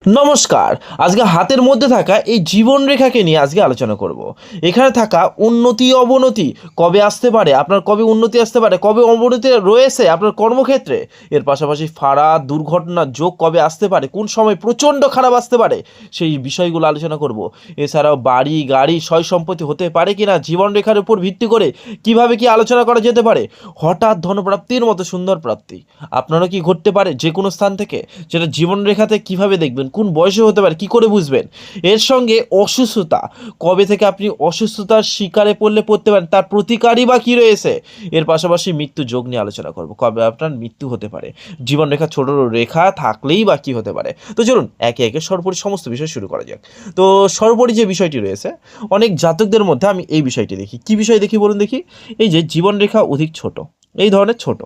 নমস্কার। আজকে হাতের মধ্যে থাকা এই জীবন রেখাকে নিয়ে আজকে আলোচনা করব। এখানে থাকা উন্নতি অবনতি কবে আসতে পারে, আপনার কবে উন্নতি আসতে পারে, কবে অবনতি রয়েছে আপনার কর্মক্ষেত্রে, এর পাশাপাশি ফাড়া দুর্ঘটনার যোগ কবে আসতে পারে, কোন সময় প্রচণ্ড খারাপ আসতে পারে, সেই বিষয়গুলো আলোচনা করব। এছাড়াও বাড়ি গাড়ি সয় সম্পত্তি হতে পারে কিনা জীবন রেখার উপর ভিত্তি করে কিভাবে কি আলোচনা করা যেতে পারে। হঠাৎ ধনপ্রাপ্তির মতো সুন্দর প্রাপ্তি আপনারও কি ঘটতে পারে যে কোনো স্থান থেকে, যেটা জীবন রেখাতে কিভাবে দেখবেন, কোন বয়সে হতে পারে, কি করে বুঝবেন। এর সঙ্গে অসুস্থতা, কবে থেকে আপনি অসুস্থতার শিকারে পড়তে পারেন, তার প্রতিকারই বা কী রয়েছে। এর পাশাপাশি মৃত্যু যোগ নিয়ে আলোচনা করব, কবে আপনার মৃত্যু হতে পারে, জীবন রেখা ছোট রেখা থাকলেই বা কী হতে পারে। তো চলুন একে একে সর্বোপরি সমস্ত বিষয় শুরু করা যাক। তো সর্বোপরি যে বিষয়টি রয়েছে, অনেক জাতকদের মধ্যে আমি এই বিষয়টি দেখি। কি বিষয় দেখি বলুন দেখি? এই যে জীবন রেখা অধিক ছোট, এই ধরনের ছোট,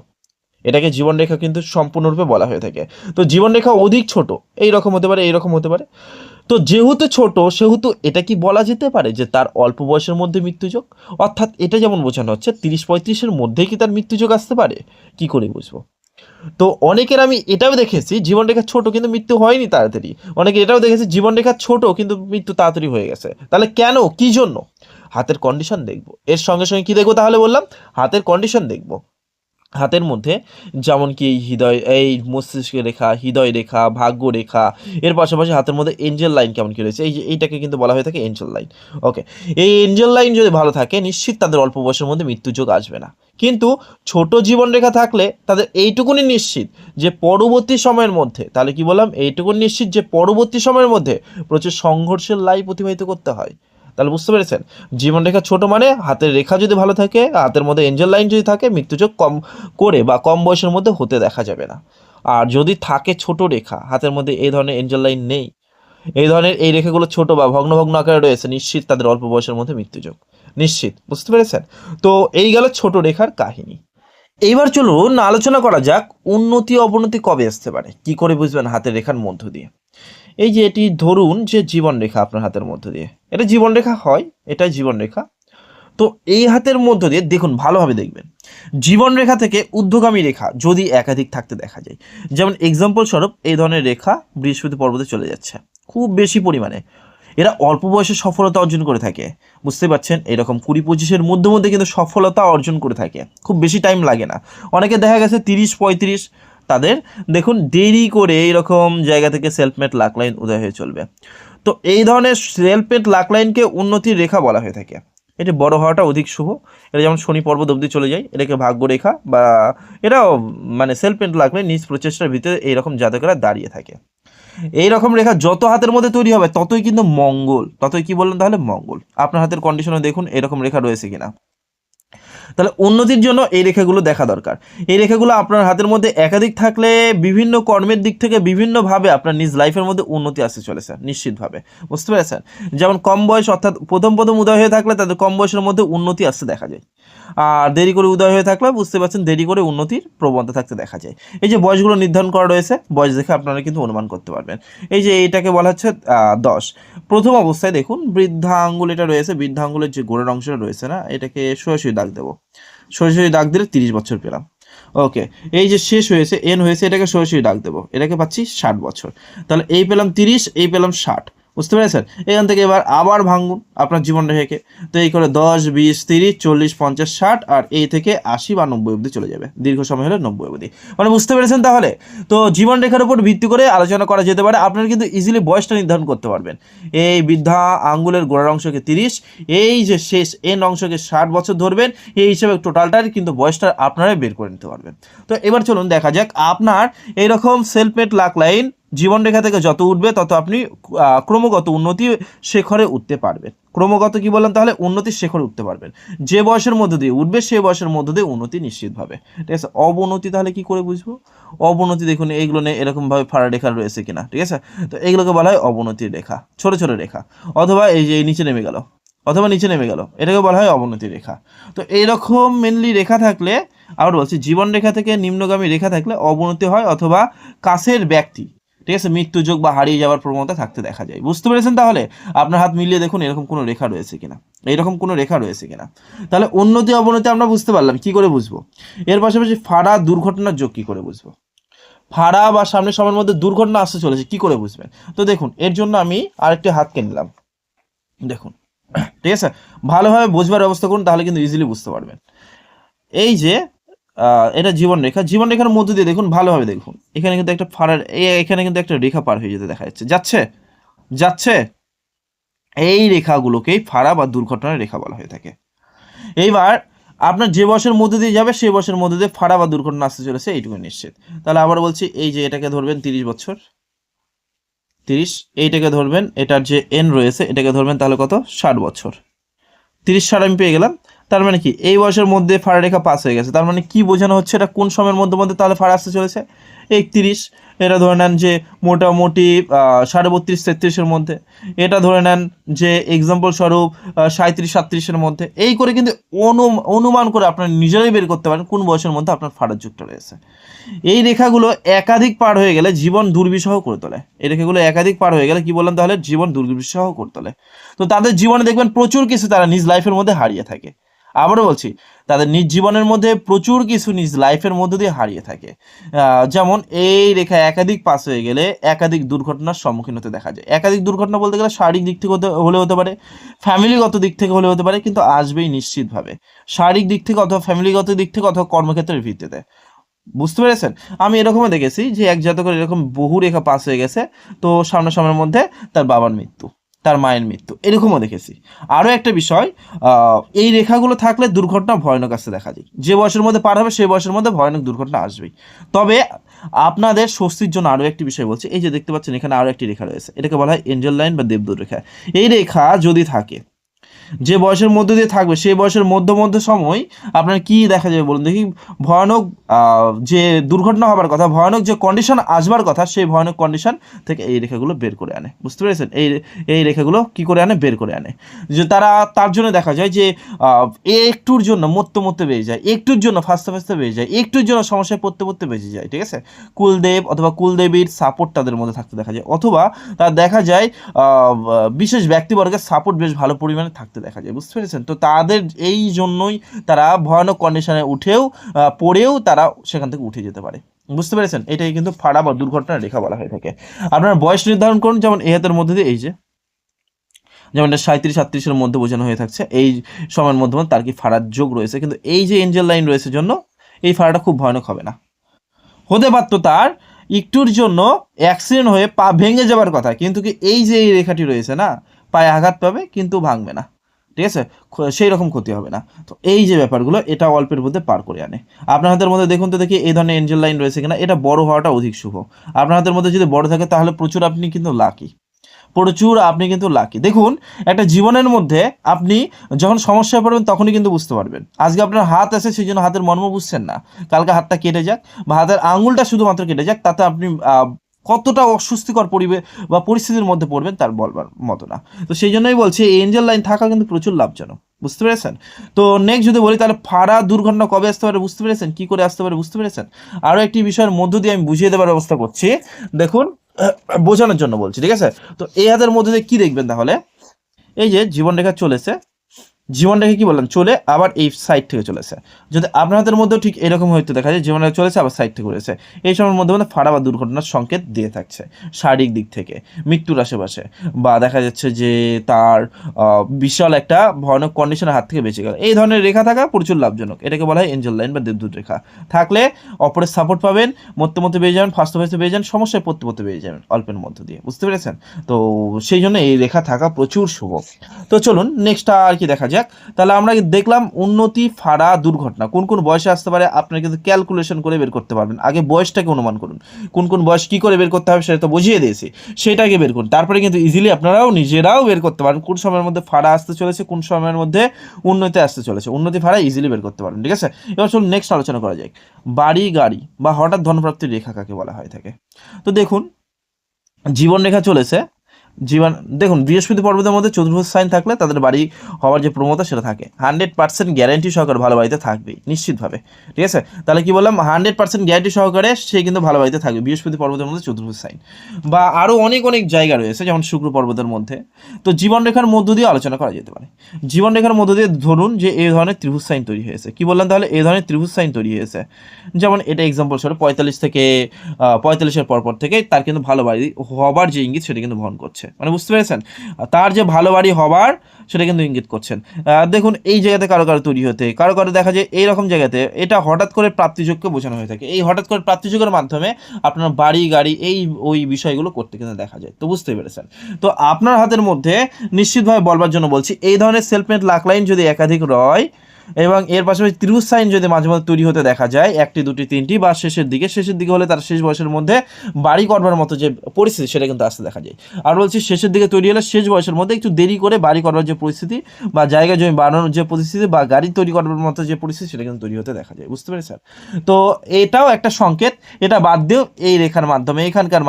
এটাকে জীবনরেখা কিন্তু সম্পূর্ণরূপে বলা হয়ে থাকে। তো জীবনরেখা অধিক ছোট এই রকম হতে পারে, এইরকম হতে পারে। তো যেহেতু ছোট সেহেতু এটা কি বলা যেতে পারে যে তার অল্প বয়সের মধ্যে মৃত্যুযোগ, অর্থাৎ এটা যেমন বোঝানো হচ্ছে 30-35-এর মধ্যেই কি তার মৃত্যুযোগ আসতে পারে। কি করে বুঝবো? তো অনেকের আমি এটাও দেখেছি জীবনরেখা ছোট কিন্তু মৃত্যু হয়নি তাড়াতাড়ি। অনেকে এটাও দেখেছি জীবনরেখা ছোট কিন্তু মৃত্যু তাড়াতাড়ি হয়ে গেছে। তাহলে কেন, কি জন্য? হাতের কন্ডিশন দেখব, এর সঙ্গে সঙ্গে কি দেখবো তাহলে বললাম, হাতের কন্ডিশন দেখব। হাতের মধ্যে যেমন কি এই মস্তিষ্ক রেখা, হৃদয় রেখা, ভাগ্য রেখা, এর পাশাপাশি হাতের মধ্যে এঞ্জেল লাইন কেমন কি রয়েছে, এই যে এইটাকে কিন্তু বলা হয়ে থাকে এঞ্জেল লাইন। ওকে, এই এঞ্জেল লাইন যদি ভালো থাকে নিশ্চিত তাদের অল্প বয়সের মধ্যে মৃত্যুযোগ আসবে না। কিন্তু ছোট জীবন রেখা থাকলে তাদের এইটুকুনি নিশ্চিত যে পরবর্তী সময়ের মধ্যে, তাহলে কি বললাম, এইটুকুনি নিশ্চিত যে পরবর্তী সময়ের মধ্যে প্রচুর সংঘর্ষের লাইফ অতিবাহিত করতে হয়। তাহলে বুঝতে পেরেছেন, জীবন রেখা ছোট মানে হাতের রেখা যদি ভালো থাকে, হাতের মধ্যে এঞ্জেল লাইন যদি থাকে, মৃত্যুযোগ কম করে বা কম বয়সের মধ্যে হতে দেখা যাবে না। আর যদি থাকে ছোট রেখা হাতের মধ্যে, এই ধরনের এঞ্জেল লাইন নেই, এই ধরনের এই রেখাগুলো ছোট বা ভগ্ন ভগ্ন আকারে রয়েছে, নিশ্চিত তাদের অল্প বয়সের মধ্যে মৃত্যুযোগ নিশ্চিত। বুঝতে পেরেছেন? তো এই গেল ছোট রেখার কাহিনী। এইবার চলুন আলোচনা করা যাক উন্নতি অবনতি কবে আসতে পারে, কি করে বুঝবেন হাতের রেখার মধ্য দিয়ে। এই যে এটি ধরুন যে জীবন রেখা আপনার হাতের মধ্য দিয়ে, এটা জীবন রেখা হয়, এটাই জীবন রেখা। তো এই হাতের মধ্য দিয়ে দেখুন, ভালোভাবে দেখবেন, জীবন রেখা থেকে ঊর্ধ্বগামী রেখা যদি একাধিক থাকতে দেখা যায়, যেমন এক্সাম্পল স্বরূপ এই ধরনের রেখা বৃহস্পতি পর্বতে চলে যাচ্ছে খুব বেশি পরিমাণে, এরা অল্প বয়সে সফলতা অর্জন করে থাকে। বুঝতে পারছেন, এরকম 20-25-এর মধ্যে মধ্যে কিন্তু সফলতা অর্জন করে থাকে, খুব বেশি টাইম লাগে না। অনেকে দেখা গেছে 30-35, তাদের দেখুন দেরি করে এইরকম জায়গা থেকে সেলফ মেড লাক লাইন উদয় হয়ে চলবে। তো এই ধরনের সেলফ মেড লাক লাইনকে উন্নতির রেখা বলা হয়ে থাকে। এটি বড় হওয়াটা অধিক শুভ। এটা যেমন শনি পর্বত অবধি চলে যায়, এটাকে ভাগ্য রেখা বা এটাও মানে সেলফ মেড লাক লাইন নিজ প্রচেষ্টার ভিতরে এইরকম জাতকেরা দাঁড়িয়ে থাকে। এই রকম রেখা যত হাতের মধ্যে তৈরি হবে ততই কিন্তু মঙ্গল, ততই কি বললেন তাহলে মঙ্গল। আপনার হাতের কন্ডিশনে দেখুন এরকম রেখা রয়েছে কিনা। তাহলে উন্নতির জন্য এই রেখাগুলো দেখা দরকার। এই রেখাগুলো আপনার হাতের মধ্যে একাধিক থাকলে বিভিন্ন কর্মের দিক থেকে বিভিন্নভাবে আপনার নিজ লাইফের মধ্যে উন্নতি আসতে চলেছে নিশ্চিতভাবে। বুঝতে পেরেছেন? যেমন কম বয়স অর্থাৎ প্রথম প্রথম উদয় হয়ে থাকলে তাদের কম বয়সের মধ্যে উন্নতি আসতে দেখা যায়। আর দেরি করে উদয় হয়ে থাকলে বুঝতে পারছেন দেরি করে উন্নতির প্রবণতা থাকতে দেখা যায়। এই যে বয়সগুলো নির্ধারণ করা রয়েছে, বয়স দেখে আপনারা কিন্তু অনুমান করতে পারবেন। এই যে এইটাকে বলা হচ্ছে 10। প্রথম অবস্থায় দেখুন বৃদ্ধা আঙ্গুল এটা রয়েছে, বৃদ্ধা আঙ্গুলের যে গোড়ার অংশটা রয়েছে না, এটাকে সোজাসুজি দাগ দেবো। সোজাসুজি দাগ দিলে 30 বছর পেলাম। ওকে, এই যে শেষ হয়েছে এন হয়েছে, এটাকে সোজাসুজি দাগ দেবো, এটাকে পাচ্ছি 60 বছর। তাহলে এই পেলাম 30, এই পেলাম 60। বুঝতে পেরেছেন? এখান থেকে এবার আবার ভাঙুন আপনার জীবন রেখাকে। তো এই করে 10, 20, 30, 40, 50, 60, আর এই থেকে 80 বা 90 অবধি চলে যাবে, দীর্ঘ সময় হলে 90 অবধি। মানে বুঝতে পেরেছেন? তাহলে তো জীবন রেখার উপর ভিত্তি করে আলোচনা করা যেতে পারে, আপনারা কিন্তু ইজিলি বয়সটা নির্ধারণ করতে পারবেন। এই বৃদ্ধা আঙ্গুলের গোড়ার অংশকে 30, এই যে শেষ এন অংশকে 60 বছর ধরবেন, এই হিসেবে টোটালটার কিন্তু বয়সটা আপনারাই বের করে নিতে পারবেন। তো এবার চলুন দেখা যাক আপনার এইরকম সেলফ মেড লাক লাইন জীবন রেখা থেকে যত উঠবে তত আপনি ক্রমাগত উন্নতি শেখরে উঠতে পারবেন। ক্রমাগত কি বললাম তাহলে? উন্নতির শেখরে উঠতে পারবেন। যে বয়সের মধ্য দিয়ে উঠবে সেই বয়সের মধ্য দিয়ে উন্নতি নিশ্চিতভাবে। ঠিক আছে? অবনতি তাহলে কি করে বুঝবো? অবনতি দেখুন এইগুলো নিয়ে এরকমভাবে ফাড়া রেখা রয়েছে কিনা। ঠিক আছে? তো এইগুলোকে বলা হয় অবনতির রেখা, ছোট ছোট রেখা। অথবা এই যে নিচে নেমে গেল, অথবা নিচে নেমে গেল, এটাকে বলা হয় অবনতি রেখা। তো এইরকম মেনলি রেখা থাকলে, আবার বলছি জীবন রেখা থেকে নিম্নগামী রেখা থাকলে অবনতি হয়, অথবা কাছের ব্যক্তি, ঠিক আছে, মৃত্যুযোগ বা হারিয়ে যাওয়ার প্রবণতা থাকতে দেখা যায়। বুঝতে পেরেছেন? তাহলে আপনার হাত মিলিয়ে দেখুন এরকম কোনো রেখা রয়েছে কিনা, এইরকম কোনো রেখা রয়েছে কিনা। তাহলে উন্নতি অবনতি আমরা বুঝতে পারলাম, কি করে বুঝবো? এর পাশাপাশি ফাড়া দুর্ঘটনার যোগ কি করে বুঝবো? ফাড়া বা সামনের সময়ের মধ্যে দুর্ঘটনা আসতে চলেছে, কি করে বুঝবেন? তো দেখুন, এর জন্য আমি আরেকটি হাতকে নিলাম, দেখুন, ঠিক আছে, ভালোভাবে বুঝবার ব্যবস্থা করুন, তাহলে কিন্তু ইজিলি বুঝতে পারবেন। এই যে এটা জীবন রেখা, জীবন রেখার মধ্যে দিয়ে দেখুন, ভালোভাবে দেখুন, এখানে কিন্তু একটা ফাড়ার এখানে কিন্তু একটা রেখা পার হয়ে যেতে দেখা যাচ্ছে, যাচ্ছে যাচ্ছে, এই রেখাগুলোকেই ফাড়া বা দুর্ঘটনার রেখা বলা হয়ে থাকে। এইবার আপনার যে বয়সের মধ্যে দিয়ে যাবে সেই বয়সের মধ্যে দিয়ে ফাড়া বা দুর্ঘটনা আসতে চলেছে, এইটুকু নিশ্চিত। তাহলে আবার বলছি, এই যে এটাকে ধরবেন 30 বছর, 30, এইটাকে ধরবেন, এটার যে এন রয়েছে এটাকে ধরবেন, তাহলে কত, 60 বছর, 30-60 আমি পেয়ে গেলাম। তার মানে কি, এই বয়সের মধ্যে ফাড়া রেখা পাস হয়ে গেছে, তার মানে কি বোঝানো হচ্ছে, এটা কোন সময়ের মধ্যে মধ্যে তাহলে ফাড়া আসতে চলেছে, 31। এটা ধরে নেন যে মোটামুটি 32-33-33-এর মধ্যে, এটা ধরে নেন যে এক্সাম্পল স্বরূপ 37-37-এর মধ্যে, এই করে কিন্তু অনুমান করে আপনার নিজেরাই বের করতে পারেন কোন বয়সের মধ্যে আপনার ফাড়ার যুগটা রয়েছে। এই রেখাগুলো একাধিক পার হয়ে গেলে জীবন দুর্বিষহ করে তোলে, এই রেখাগুলো একাধিক পার হয়ে গেলে কি বললাম তাহলে, জীবন দুর্বিষহ করে তোলে। তো তাদের জীবনে দেখবেন প্রচুর কিছু তারা নিজ লাইফের মধ্যে হারিয়ে থাকে। আবারও বলছি, তাদের নিজ জীবনের মধ্যে প্রচুর কিছু নিজ লাইফের মধ্যে দিয়ে হারিয়ে থাকে। যেমন এই রেখা একাধিক পাস হয়ে গেলে একাধিক দুর্ঘটনার সম্মুখীন হতে দেখা যায়। একাধিক দুর্ঘটনা বলতে গেলে শারীরিক দিক থেকে হলে হতে পারে, ফ্যামিলিগত দিক থেকে হলে হতে পারে, কিন্তু আসবেই নিশ্চিতভাবে শারীরিক দিক থেকে অথবা ফ্যামিলিগত দিক থেকে অথবা কর্মক্ষেত্রের ভিত্তিতে। বুঝতে পেরেছেন? আমি এরকমও দেখেছি যে এক জাতকের এরকম বহু রেখা পাস হয়ে গেছে, তো সামনাসামনির মধ্যে তার বাবার মৃত্যু, তার মায়ের মৃত্যু, এরকমও দেখেছি। আরও একটা বিষয়, এই রেখাগুলো থাকলে দুর্ঘটনা ভয়ানক আসতে দেখা যায়। যে বয়সের মধ্যে পার হবে সেই বয়সের মধ্যে ভয়ানক দুর্ঘটনা আসবেই। তবে আপনাদের স্বস্তির জন্য আরও একটি বিষয় বলছি, এই যে দেখতে পাচ্ছেন এখানে আরও একটি রেখা রয়েছে, এটাকে বলা হয় এঞ্জেল লাইন বা দেবদূত রেখা। এই রেখা যদি থাকে, যে বয়সের মধ্যে দিয়ে থাকবে সেই বয়সের মধ্যে সময় আপনার কি দেখা যাবে বলুন দেখি, ভয়ানক যে দুর্ঘটনা হবার কথা, ভয়ানক যে কন্ডিশন আসবার কথা, সেই ভয়ানক কন্ডিশন থেকে এই রেখাগুলো বের করে আনে। বুঝতে পেরেছেন? এই রেখাগুলো কি করে আনে, বের করে আনে। যে তার জন্য দেখা যায় যে একটুর জন্য মরতে বেড়ে যায়, একটুর জন্য ফাঁসতে বেড়ে যায়, একটুর জন্য সমস্যায় পড়তে বেঁচে যায়, ঠিক আছে। কুলদেব অথবা কুলদেবীর সাপোর্ট তাদের মধ্যে থাকতে দেখা যায়, অথবা তার দেখা যায় বিশেষ ব্যক্তিবর্গের সাপোর্ট বেশ ভালো পরিমাণে থাকতে দেখা যায়। বুঝতে পেরেছেন? তো তাদের এই জন্যই তারা ভয়ানক কন্ডিশনে পড়েও তারা সেখান থেকে উঠে যেতে পারে। বুঝতে পেরেছেন? এটাই কিন্তু ফাড়া বা দুর্ঘটনার রেখা বলা হয়ে থাকে। আপনার বয়স নির্ধারণ করুন, যেমন এই হাতের মধ্যে দিয়ে, এই যে যেমন এটা 37-38-এর মধ্যে বোঝানো হয়ে থাকছে, এই সময়ের মধ্যে তার কি ফাড়ার যোগ রয়েছে, কিন্তু এই যে এঞ্জেল লাইন রয়েছে জন্য এই ফাড়াটা খুব ভয়ানক হবে না। হতে পারতো তার একটুর জন্য অ্যাক্সিডেন্ট হয়ে পা ভেঙে যাবার কথা, কিন্তু কি এই যে এই রেখাটি রয়েছে না, পায়ে আঘাত পাবে কিন্তু ভাঙবে না, ঠিক আছে, সেই রকম ক্ষতি হবে না। তো এই যে ব্যাপারগুলো, এটা অল্পের মধ্যে পার করে আনে। আপনার হাতের মধ্যে দেখুন তো দেখি এই ধরনের এঞ্জেল লাইন রয়েছে কিনা, এটা বড় হওয়াটা অধিক শুভ। আপনার হাতের মধ্যে যদি বড় থাকে তাহলে আপনি কিন্তু লাকি, প্রচুর আপনি কিন্তু লাকি। দেখুন, একটা জীবনের মধ্যে আপনি যখন সমস্যায় পড়বেন তখনই কিন্তু বুঝতে পারবেন। আজকে আপনার হাত আছে সেই জন্য হাতের মর্ম বুঝছেন না, কালকে হাতটা কেটে যাক বা হাতের আঙুলটা শুধুমাত্র কেটে যাক, তাতে আপনি কতটা অস্বস্তিকর পরিবেশ বা পরিস্থিতির মধ্যে পড়বেন তার বলবার মতো না। তো সেই জন্যই বলছি, এই এঞ্জেল লাইন থাকা কিন্তু প্রচুর লাভজনক। বুঝতে পেরেছেন? তো নেক্সট যদি বলি, তাহলে ফাড়া দুর্ঘটনা কবে আসতে পারে বুঝতে পেরেছেন, কি করে আসতে পারে বুঝতে পেরেছেন? আরও একটি বিষয়ের মধ্য দিয়ে আমি বুঝিয়ে দেওয়ার ব্যবস্থা করছি, দেখুন, বোঝানোর জন্য বলছি, ঠিক আছে। তো এই হাতের মধ্যে দিয়ে কি দেখবেন তাহলে, এই যে জীবন রেখা চলেছে, জীবন রেখে কি বললাম, চলে আবার এই সাইড থেকে চলেছে। যদি আপনার হাতের মধ্যেও ঠিক এরকম হয়তো দেখা যায়, জীবন রেখা চলেছে আবার সাইড থেকে রয়েছে, এই সময়ের মধ্যে মধ্যে ফাড়া বা দুর্ঘটনার সংকেত দিয়ে থাকছে শারীরিক দিক থেকে, মৃত্যুর আশেপাশে, বা দেখা যাচ্ছে যে তার বিশাল একটা ভয়ানক কন্ডিশনের হাত থেকে বেঁচে গেল। এই ধরনের রেখা থাকা প্রচুর লাভজনক, এটাকে বলা হয় এঞ্জেল লাইন বা দেবদূত রেখা। থাকলে অপরের সাপোর্ট পাবেন, মরতে বেরিয়ে যাবেন, ফাঁসতে বেরিয়ে যান, সমস্যায় পড়তে বেরিয়ে যাবেন অল্পের মধ্য দিয়ে। বুঝতে পেরেছেন? তো সেই জন্য এই রেখা থাকা প্রচুর শুভ। তো চলুন নেক্সট আর কি দেখা যাক। তাহলে আমরা দেখলাম উন্নতি, ফাড়া, দুর্ঘটনা কোন কোন বয়সে আসতে পারে, আপনারা কিন্তু ক্যালকুলেশন করে বের করতে পারবেন। আগে বয়সটাকে অনুমান করুন, কোন বয়স কী করে বের করতে হবে সেটা তো বুঝিয়ে দিয়েছি, সেটাকে বের করুন, তারপরে কিন্তু ইজিলি আপনারাও নিজেরাও বের করতে পারেন কোন সময়ের মধ্যে ফাড়া আসতে চলেছে, কোন সময়ের মধ্যে উন্নতি আসতে চলেছে। উন্নতি ফাড়া ইজিলি বের করতে পারবেন, ঠিক আছে। এবার চলুন নেক্সট আলোচনা করা যায়, বাড়ি গাড়ি বা হঠাৎ ধনপ্রাপ্তির রেখা কাকে বলা হয় থাকে। তো দেখুন, জীবন রেখা চলেছে, জীবন দেখুন বৃহস্পতি পর্বতের মধ্যে চতুর্ভুজ সাইন থাকলে তাদের বাড়ি হওয়ার যে প্রবণতা সেটা থাকে 100% গ্যারান্টি সহকারে ভালো বাড়িতে থাকবে নিশ্চিতভাবে। ঠিক আছে, তাহলে কি বললাম 100% গ্যারান্টি সহকারে সে কিন্তু ভালো বাড়িতে থাকবে বৃহস্পতি পর্বতের মধ্যে চতুর্ভুজ সাইন। বা আরও অনেক অনেক জায়গা রয়েছে যেমন শুক্র পর্বতের মধ্যে। তো জীবনরেখার মধ্য দিয়ে আলোচনা করা যেতে পারে। জীবনরেখার মধ্য দিয়ে ধরুন যে এই ধরনের ত্রিভুজ সাইন তৈরি হয়েছে, কি বললাম তাহলে এই ধরনের ত্রিভুজ সাইন তৈরি হয়েছে, যেমন এটা এক্সাম্পল স্বরূপ 45 থেকে 45-এর পরপর থেকে তার কিন্তু ভালো বাড়ি হবার যে ইঙ্গিত সেটা কিন্তু বহন করছে, মানে বুঝতে পেরেছেন, তার যে ভালো বাড়ি হবার সেটা কিন্তু ইঙ্গিত করছেন। দেখুন এই জায়গাতে কারো কারো তৈরি হতে, কারো কারো দেখা যায় এইরকম জায়গাতে, এটা হঠাৎ করে প্রাপ্তিযোগকে বোঝানো হয়ে থাকে। এই হঠাৎ করে প্রাপ্তিযোগের মাধ্যমে আপনার বাড়ি গাড়ি এই ওই বিষয়গুলো করতে কিন্তু দেখা যায়। তো বুঝতে পেরেছেন, তো আপনার হাতের মধ্যে নিশ্চিতভাবে বলবার জন্য বলছি এই ধরনের সেলফ মেড লাক লাইন যদি একাধিক রয় এবং এর পাশাপাশি ত্রিভুজ সাইন যদি মাঝে মধ্যে তৈরি হতে দেখা যায়, একটি দুটি তিনটি বা শেষের দিকে হলে তার শেষ বয়সের মধ্যে বাড়ি করবার মতো যে পরিস্থিতি সেটা কিন্তু আসতে দেখা যায়। আর বলছি শেষের দিকে তৈরি হলে শেষ বয়সের মধ্যে একটু দেরি করে বাড়ি করবার যে পরিস্থিতি বা জায়গা জমি বানানোর যে পরিস্থিতি বা গাড়ি তৈরি করবার মতো যে পরিস্থিতি সেটা কিন্তু তৈরি হতে দেখা যায়। বুঝতে পেরেছেন, তো এটাও একটা সংকেত। এটা বাদ দিয়েও এই রেখার মাধ্যমে এইখানকার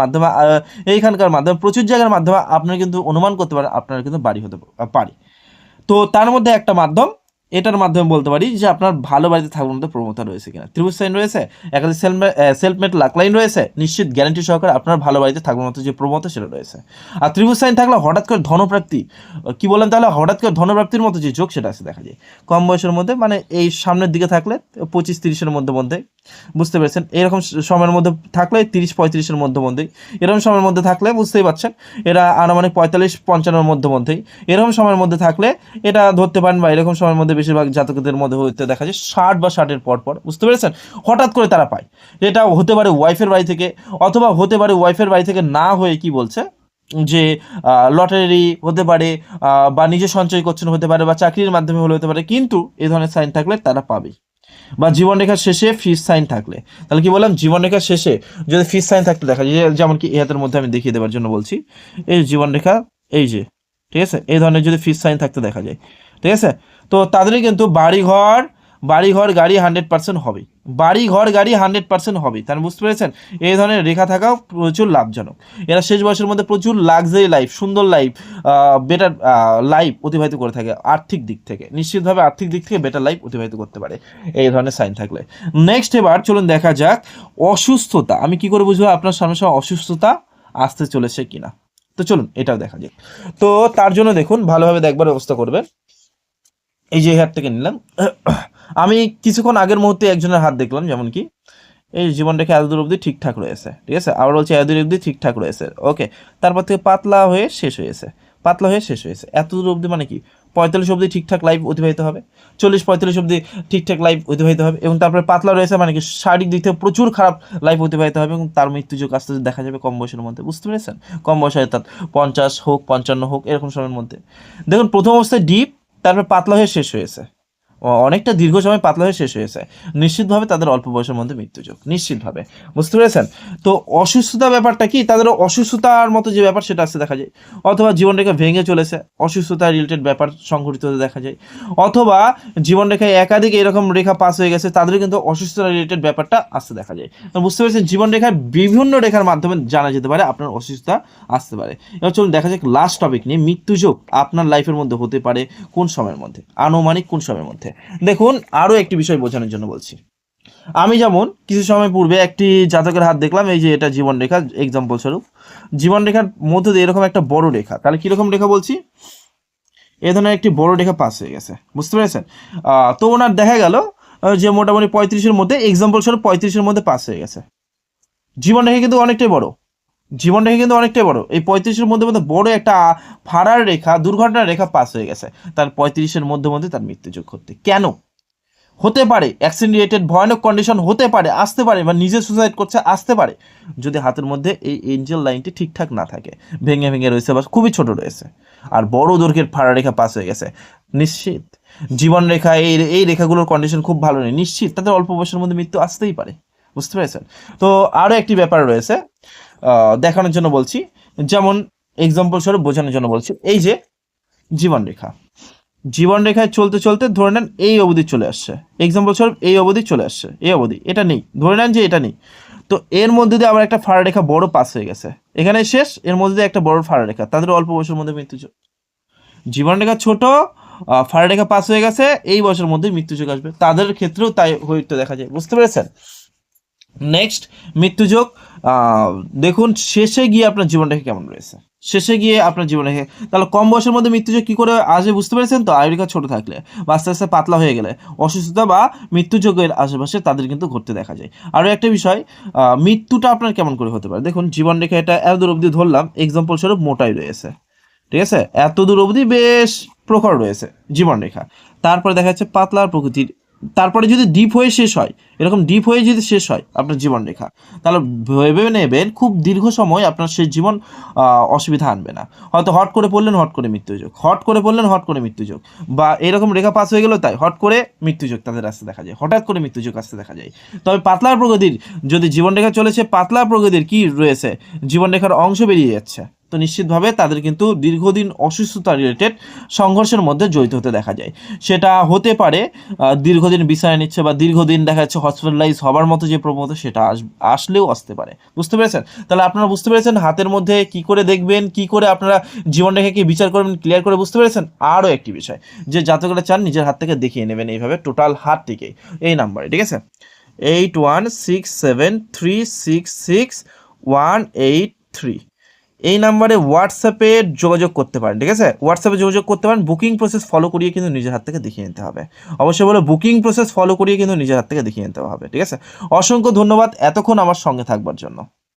মাধ্যমে প্রচুর জায়গার মাধ্যমে আপনারা কিন্তু অনুমান করতে পারেন আপনার কিন্তু বাড়ি হতে পারে। তো তার মধ্যে একটা মাধ্যম, এটার মাধ্যমে বলতে পারি যে আপনার ভালো বাড়িতে থাকার মধ্যে প্রবণতা রয়েছে কিনা। ত্রিভুজ সাইন রয়েছে, একাধিক সেলফ মেড লাক লাইন রয়েছে, নিশ্চিত গ্যারান্টি সহকারে আপনার ভালো বাড়িতে থাকার মতো যে প্রবণতা সেটা রয়েছে। আর ত্রিভুজ সাইন থাকলে হঠাৎ করে ধনপ্রাপ্তি, কি বললাম তাহলে হঠাৎ করে ধনপ্রাপ্তির মতো যে যোগ সেটা আছে দেখা যায় কম বয়সের মধ্যে, মানে এই সামনের দিকে থাকলে 25-30-এর মধ্যে বুঝতে পেরেছেন, এরকম সময়ের মধ্যে থাকলে 30-35-এর মধ্যেই, এরকম সময়ের মধ্যে থাকলে বুঝতেই পারছেন এরা আনুমানিক 45-55-এর মধ্যেই, এরকম সময়ের মধ্যে থাকলে এটা ধরতে পারেন, বা এরকম সময়ের মধ্যে বেশিরভাগ জাতকদের মধ্যে হতে দেখা যায় 60 বা 60-এর পর, বুঝতে পেরেছেন, হঠাৎ করে তারা পায়। এটা হতে পারে ওয়াইফের বাড়ি থেকে, অথবা হতে পারে ওয়াইফের বাড়ি থেকে না হয়ে কি বলছে যে লটারি হতে পারে, বা নিজে সঞ্চয় করছেন হতে পারে, বা চাকরির মাধ্যমে হলে হতে পারে, কিন্তু এই ধরনের সাইন থাকলে তারা পাবে। বা জীবনরেখার শেষে ফিস সাইন থাকলে, তাহলে কি বললাম জীবনরেখার শেষে যদি ফিস সাইন থাকতে দেখা যায়, যেমন কি এই হাতের মধ্যে আমি দেখিয়ে দেওয়ার জন্য বলছি, এই জীবনরেখা এই যে, ঠিক আছে, এই ধরনের যদি ফিস সাইন থাকতে দেখা যায়, ঠিক আছে, তো তাদেরই কিন্তু বাড়িঘর গাড়ি 100% হবে, বাড়িঘর গাড়ি 100% হবে। তাহলে বুঝতে পেরেছেন এই ধরনের রেখা থাকাও প্রচুর লাভজনক। এরা শেষ বয়সের মধ্যে প্রচুর লাক্সারি লাইফ, সুন্দর লাইফ, বেটার লাইফ অতিবাহিত করে থাকে। আর্থিক দিক থেকে নিশ্চিতভাবে আর্থিক দিক থেকে বেটার লাইফ অতিবাহিত করতে পারে এই ধরনের সাইন থাকলে। নেক্সট এবার চলুন দেখা যাক অসুস্থতা। আমি কি করে বুঝবো আপনার সামনে অসুস্থতা আসতে চলেছে কিনা, তো চলুন এটাও দেখা যাক। তো তার জন্য দেখুন ভালোভাবে দেখবার ব্যবস্থা করবেন। এই যে হাত থেকে নিলাম, আমি কিছুক্ষণ আগের মুহূর্তে একজনের হাত দেখলাম, যেমন কি এই জীবনটাকে এতদূর অবধি ঠিকঠাক রয়েছে, ঠিক আছে, আবার বলছি এতদূর অবধি ঠিকঠাক রয়েছে, ওকে, তারপর থেকে পাতলা হয়ে শেষ হয়েছে, এতদূর অবধি মানে কি 45 অবধি ঠিকঠাক লাইফ অতিবাহিত হবে, 40-45 অবধি ঠিকঠাক লাইফ অতিবাহিত হবে, এবং তারপরে পাতলা রয়েছে মানে কি শারীরিক দিক থেকে প্রচুর খারাপ লাইফ অতিবাহিত হবে, এবং তার মৃত্যুযোগ আস্তে আস্তে দেখা যাবে কম বয়সের মধ্যে। বুঝতে পেরেছেন, কম বয়সে অর্থাৎ 50 হোক 55 হোক এরকম সময়ের মধ্যে। দেখুন প্রথম অবস্থায় ডিপ, তারপর পাতলা হয়ে শেষ হয়েছে, অনেকটা দীর্ঘ সময় পাতলা হয়ে শেষ হয়েছে, নিশ্চিতভাবে তাদের অল্প বয়সের মধ্যে মৃত্যুযোগ, নিশ্চিতভাবে। বুঝতে পেরেছেন, তো অসুস্থতা ব্যাপারটা কি, তাদের অসুস্থতার মতো যে ব্যাপার সেটা আসতে দেখা যায়, অথবা জীবনরেখা ভেঙে চলেছে, অসুস্থতা রিলেটেড ব্যাপার সংঘটিত হতে দেখা যায়, অথবা জীবনরেখায় একাধিক এরকম রেখা পাস হয়ে গেছে, তাদের কিন্তু অসুস্থতা রিলেটেড ব্যাপারটা আসতে দেখা যায়। তো বুঝতে পেরেছেন জীবনরেখার বিভিন্ন রেখার মাধ্যমে জানা যেতে পারে আপনার অসুস্থতা আসতে পারে। এবার চলুন দেখা যাক লাস্ট টপিক নিয়ে, মৃত্যুযোগ আপনার লাইফের মধ্যে হতে পারে কোন সময়ের মধ্যে, আনুমানিক কোন সময়ের মধ্যে। দেখুন আরও একটি বিষয় বোঝানোর জন্য বলছি, আমি যেমন কিছু সময় পূর্বে একটি জাতকের হাত দেখলাম, এই যে এটা জীবনরেখা এক্সাম্পল স্বরূপ, জীবনরেখার মধ্যে দিয়ে এরকম একটা বড় রেখা, তাহলে কীরকম রেখা বলছি, এ ধরনের একটি বড় রেখা পাস হয়ে গেছে। বুঝতে পেরেছেন, তো ওনার দেখা গেল যে মোটামুটি 35-এর মধ্যে, এক্সাম্পল স্বরূপ 35-এর মধ্যে পাস হয়ে গেছে। জীবনরেখা কিন্তু অনেকটাই বড়, এই 35-এর মধ্যে বড় একটা ফাড়ার রেখা, দুর্ঘটনার রেখা পাস হয়ে গেছে, তার 35-এর মধ্যে তার মৃত্যুযোগ ঘটতে কেন হতে পারে, অ্যাক্সিডেন্টেড ভয়ানক কন্ডিশন হতে পারে, আসতে পারে, বা নিজে সুসাইড করছে আসতে পারে, যদি হাতের মধ্যে এই এঞ্জেল লাইনটি ঠিকঠাক না থাকে, ভেঙে রয়েছে বা খুবই ছোট রয়েছে, আর বড় দৈর্ঘ্যের ফাড়া রেখা পাস হয়ে গেছে, নিশ্চিত জীবন রেখা এই রেখাগুলোর কন্ডিশন খুব ভালো নেই, নিশ্চিত তাদের অল্প বয়সের মধ্যে মৃত্যু আসতেই পারে। বুঝতে পেরেছেন, তো আরও একটি ব্যাপার রয়েছে দেখানোর জন্য বলছি, যেমন এক্সাম্পল স্বরূপ বোঝানোর জন্য বলছি, এই যে জীবনরেখায় চলতে ধরে নেন এই অবধি চলে আসছে, এক্সাম্পল স্বরূপ এই অবধি চলে আসছে, এই অবধি এটা নেই, ধরে নেন যে এটা নেই, তো এর মধ্যে দিয়ে আবার একটা ফাড়া রেখা বড় পাস হয়ে গেছে, এখানে শেষ, এর মধ্যে একটা বড় ফাড়া রেখা, তাদের অল্প বয়সের মধ্যে মৃত্যুযোগ। জীবন রেখা ছোট, ফাড়া রেখা পাস হয়ে গেছে, এই বয়সের মধ্যে মৃত্যুযোগ আসবে, তাদের ক্ষেত্রেও তাই হইতে দেখা যায়। বুঝতে পেরেছেন? নেক্সট মৃত্যুযোগ, দেখুন শেষে গিয়ে আপনার জীবন রেখা কেমন রয়েছে, শেষে গিয়ে আপনার জীবন রেখা, তাহলে কম বয়সের মধ্যে মৃত্যুযোগ কি করে আসবে বুঝতে পেরেছেন তো? আয়ু রেখা ছোট থাকলে বা আস্তে আস্তে পাতলা হয়ে গেলে, অসুস্থতা বা মৃত্যুযোগের আশেপাশে তাদের কিন্তু ঘটতে দেখা যায়। আরও একটা বিষয়, মৃত্যুটা আপনার কেমন করে হতে পারে, দেখুন জীবন রেখা এটা এত দূর অবধি ধরলাম, এক্সাম্পল স্বরূপ মোটাই রয়েছে, ঠিক আছে, এত দূর অবধি বেশ প্রখর রয়েছে জীবন রেখা, তারপরে দেখা যাচ্ছে পাতলার প্রকৃতির, তারপরে যদি ডিপ হয়ে শেষ হয়, এরকম ডিপ হয়ে যদি শেষ হয় আপনার জীবন রেখা, তাহলে ভেবে নেবেন খুব দীর্ঘ সময় আপনার সেই জীবন অসুবিধা আনবে না। হয়তো হট করে পড়লেন, হট করে মৃত্যুযোগ, হট করে পড়লেন, হট করে মৃত্যুযোগ, বা এরকম রেখা পাস হয়ে গেল, তাই হট করে মৃত্যুযোগ তাদের আসতে দেখা যায়, হঠাৎ করে মৃত্যুযোগ আসতে দেখা যায়। তবে পাতলার প্রগতির যদি জীবন রেখা চলেছে, পাতলা প্রগতির কি রয়েছে, জীবন রেখার অংশ বেরিয়ে যাচ্ছে, তো নিশ্চিতভাবে তাদের কিন্তু দীর্ঘদিন অসুস্থতা রিলেটেড সংঘর্ষের মধ্যে জড়িত হতে দেখা যায়। সেটা হতে পারে দীর্ঘদিন বিছানায় নিচ্ছে বা দীর্ঘদিন দেখা যাচ্ছে হসপিটালাইজ হবার মতো যে প্রবণতা, সেটা আসলেও আসতে পারে। বুঝতে পেরেছেন? তাহলে আপনারা বুঝতে পেরেছেন হাতের মধ্যে কি করে দেখবেন, কি করে আপনারা জীবন রেখাকে বিচার করবেন, ক্লিয়ার করে বুঝতে পেরেছেন? আরও একটি বিষয়, যে জাতকরা চান নিজের হাত থেকে দেখিয়ে নেবেন এইভাবে টোটাল হাতটিকে, এই নাম্বারে, ঠিক আছে, 8167366183, এই নাম্বারে হোয়াটসঅ্যাপে যোগাযোগ করতে পারেন, ঠিক আছে, হোয়াটসঅ্যাপে যোগাযোগ করতে পারেন। বুকিং প্রসেস ফলো করিয়ে কিন্তু নিজের হাত থেকে দেখিয়ে নিতে হবে, অবশ্যই বলে বুকিং প্রসেস ফলো করিয়ে কিন্তু নিজের হাত থেকে দেখিয়ে নিতে হবে, ঠিক আছে। অসংখ্য ধন্যবাদ এতক্ষণ আমার সঙ্গে থাকবার জন্য।